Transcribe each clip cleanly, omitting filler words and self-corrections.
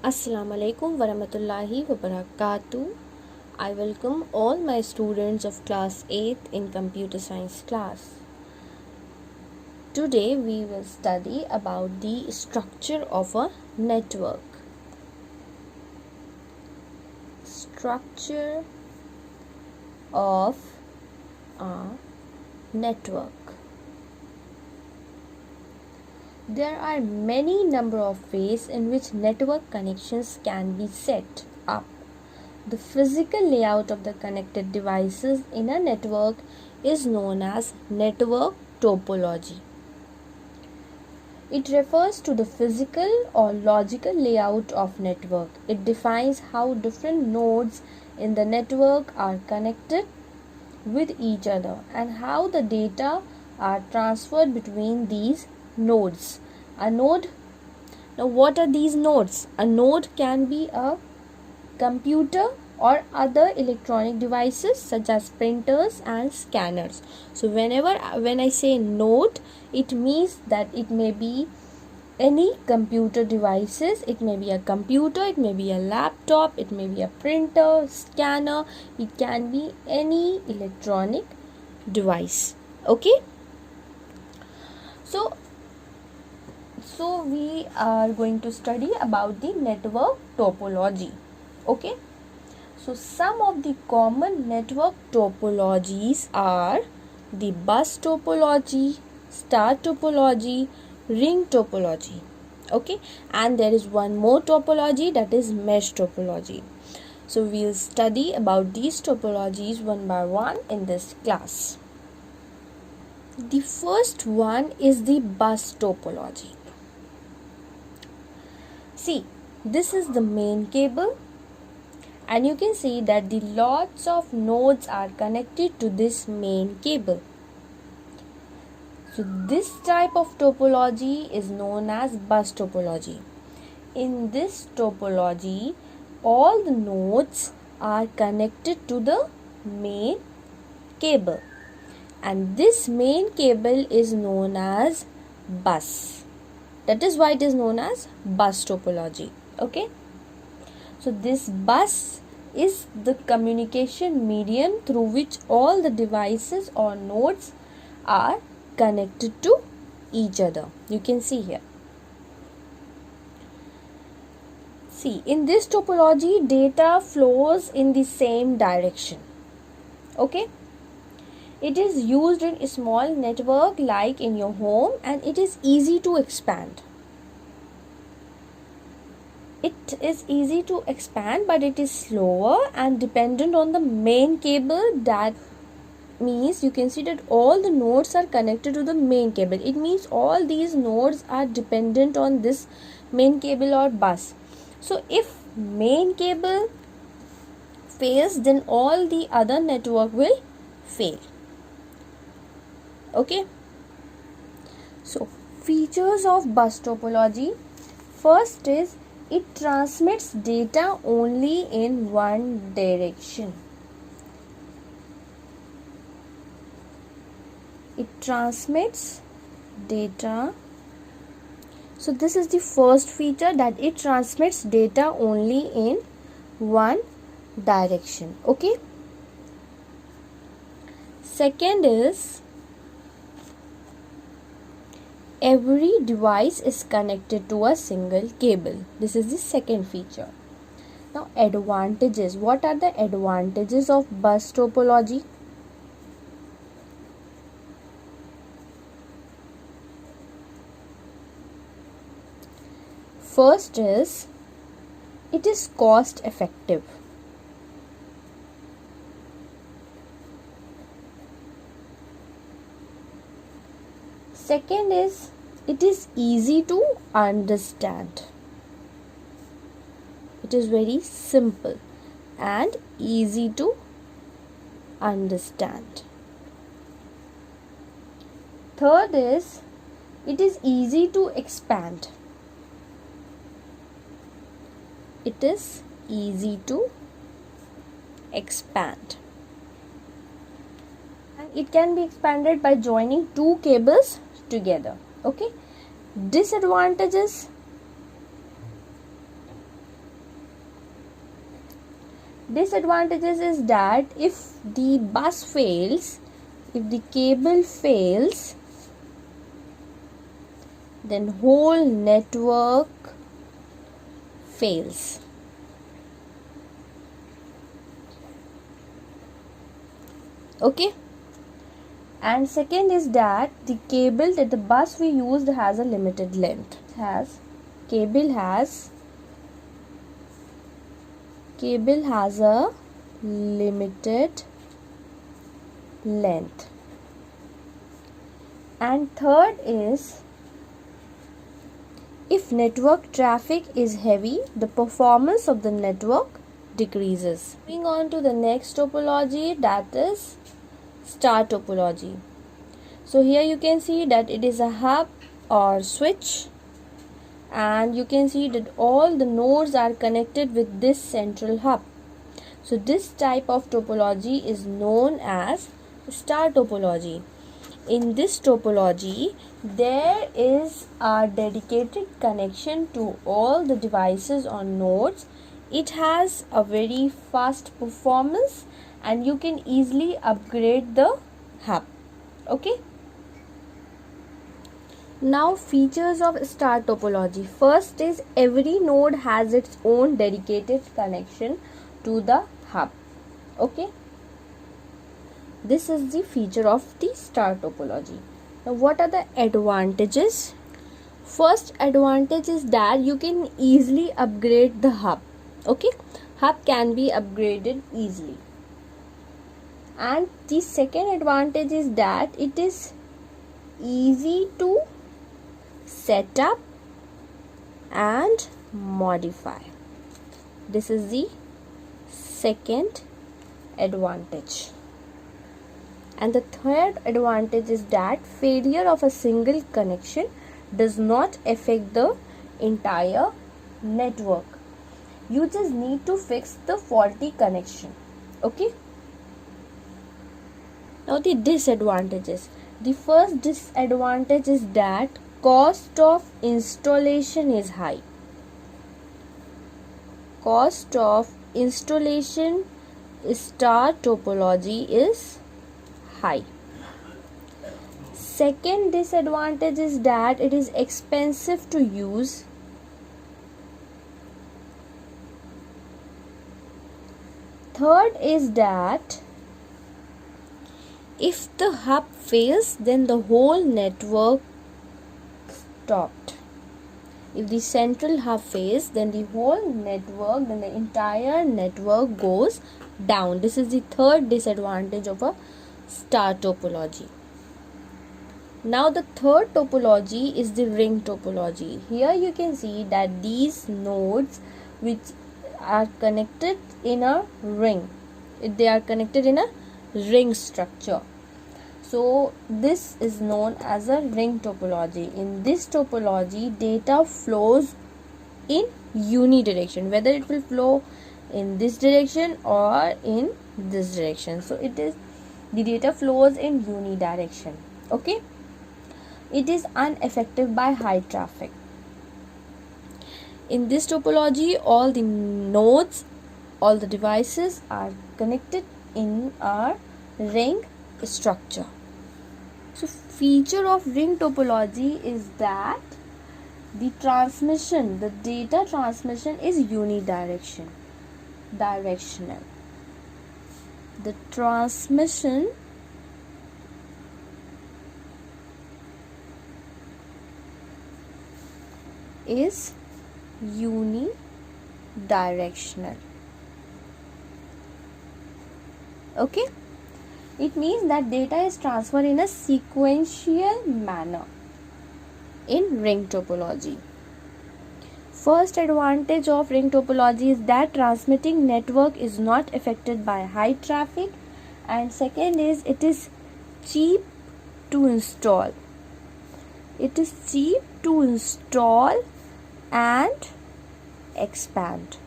Assalamu alaikum warahmatullahi wabarakatuh. I welcome all my students of class 8th in computer science class. Today we will study about the structure of a network. Structure of a network. There are many number of ways in which network connections can be set up. The physical layout of the connected devices in a network is known as network topology. It refers to the physical or logical layout of network. It defines how different nodes in the network are connected with each other and how the data are transferred between these nodes. A node. Now, what are these nodes? A node can be a computer or other electronic devices such as printers and scanners. So, when I say node, it means that it may be any computer devices. It may be a computer, it may be a laptop, it may be a printer, scanner. It can be any electronic device. Okay. So we are going to study about the network topology. Okay. So some of the common network topologies are the bus topology, star topology, ring topology. Okay. And there is one more topology, that is mesh topology. So we'll study about these topologies one by one in this class. The first one is the bus topology. See, this is the main cable, and you can see that the lots of nodes are connected to this main cable. So this type of topology is known as bus topology. In this topology, all the nodes are connected to the main cable, and this main cable is known as bus. That is why it is known as bus topology. Okay. So this bus is the communication medium through which all the devices or nodes are connected to each other. You can see here. See, in this topology, data flows in the same direction. Okay. It is used in a small network like in your home, and it is easy to expand. It is easy to expand, but it is slower and dependent on the main cable. That means you can see that all the nodes are connected to the main cable. It means all these nodes are dependent on this main cable or bus. So if main cable fails, then all the other network will fail. Okay. So features of bus topology. First is it transmits data only in one direction. It transmits data. So this is the first feature, that it transmits data only in one direction. Okay. Second is every device is connected to a single cable. This is the second feature. Now advantages. What are the advantages of bus topology? First is it is cost effective. Second is it is easy to understand. It is very simple and easy to understand. Third is it is easy to expand. It is easy to expand. And it can be expanded by joining two cables together. Okay. Disadvantages. Disadvantages is that if the bus fails, if the cable fails, then whole network fails. Okay. And second is that the cable that the bus we used has a limited length. Cable has a limited length. And third is, if network traffic is heavy, the performance of the network decreases. Moving on to the next topology, that is star topology. So here you can see that it is a hub or switch, and you can see that all the nodes are connected with this central hub. So this type of topology is known as star topology. In this topology, there is a dedicated connection to all the devices or nodes. It has a very fast performance and you can easily upgrade the hub. Okay. Now features of star topology. First is every node has its own dedicated connection to the hub. Okay. This is the feature of the star topology. Now what are the advantages? First advantage is that you can easily upgrade the hub. Okay. Hub can be upgraded easily. And the second advantage is that it is easy to set up and modify. This is the second advantage. And the third advantage is that failure of a single connection does not affect the entire network. You just need to fix the faulty connection. Okay. Now the disadvantages. The first disadvantage is that cost of installation is high. Cost of installation star topology is high. Second disadvantage is that it is expensive to use. Third is that if the hub fails, then the whole network stopped. If the central hub fails, then the whole network, then the entire network goes down. This is the third disadvantage of a star topology. Now the third topology is the ring topology. Here you can see that these nodes which are connected in a ring, they are connected in a ring structure. So this is known as a ring topology. In this topology, data flows in unidirection, whether it will flow in this direction or in this direction. So it is the data flows in unidirection. Okay. It is unaffected by high traffic. In this topology, all the nodes, all the devices are connected in a ring structure. So feature of ring topology is that the transmission, the data transmission is unidirectional. The transmission is unidirectional. Okay. It means that data is transferred in a sequential manner in ring topology. First advantage of ring topology is that transmitting network is not affected by high traffic, and second is it is cheap to install. It is cheap to install and expand.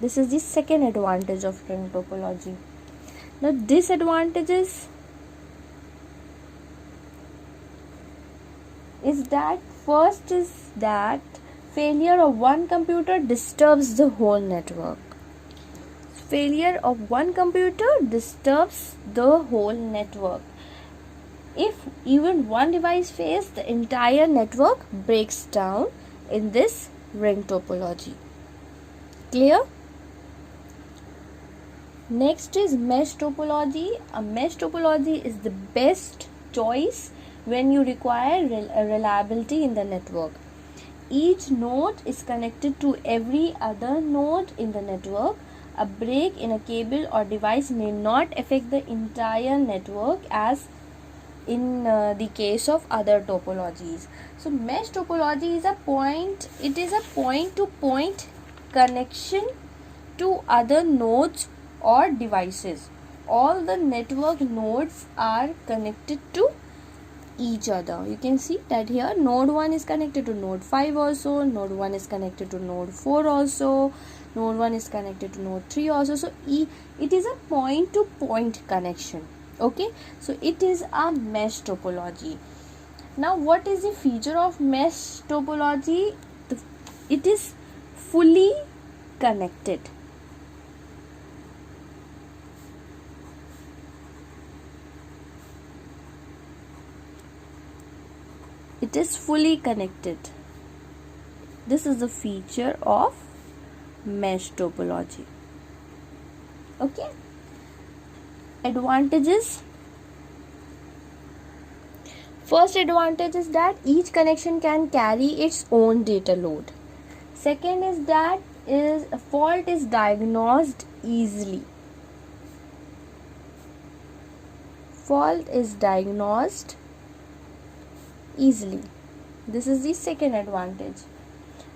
This is the second advantage of ring topology. Now disadvantages is that first is that failure of one computer disturbs the whole network. failure of one computer disturbs the whole network. If even one device fails, the entire network breaks down in this ring topology. Clear? Next is mesh topology. A mesh topology is the best choice when you require reliability in the network. Each node is connected to every other node in the network. A break in a cable or device may not affect the entire network as in the case of other topologies. So mesh topology is a point to point connection to other nodes or devices. All the network nodes are connected to each other. You can see that here node 1 is connected to node 5 also, node 1 is connected to node 4 also, node 1 is connected to node 3 also. So it is a point to point connection. Okay, so it is a mesh topology. Now what is the feature of mesh topology? It is fully connected. It is fully connected. This is the feature of mesh topology. Okay. Advantages. First advantage is that each connection can carry its own data load. Second is that a fault is diagnosed easily. Fault is diagnosed easily. This is the second advantage.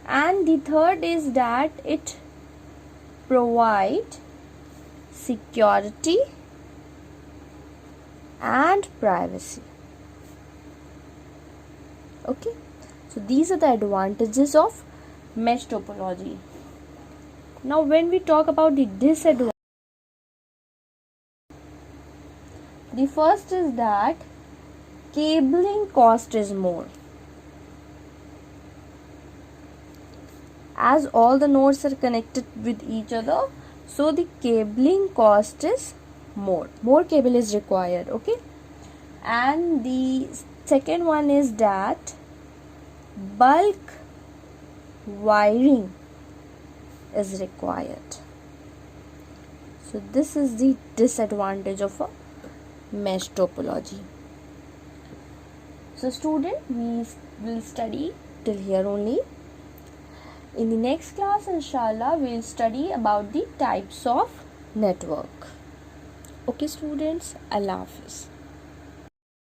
And the third is that it provides security and privacy. Okay, so these are the advantages of mesh topology. Now when we talk about the disadvantages, the first is that cabling cost is more. As all the nodes are connected with each other, so the cabling cost is more cable is required. Okay, and the second one is that bulk wiring is required. So this is the disadvantage of a mesh topology. So student, we will study till here only. In the next class, inshallah, we will study about the types of network. Okay students, Allah Hafiz.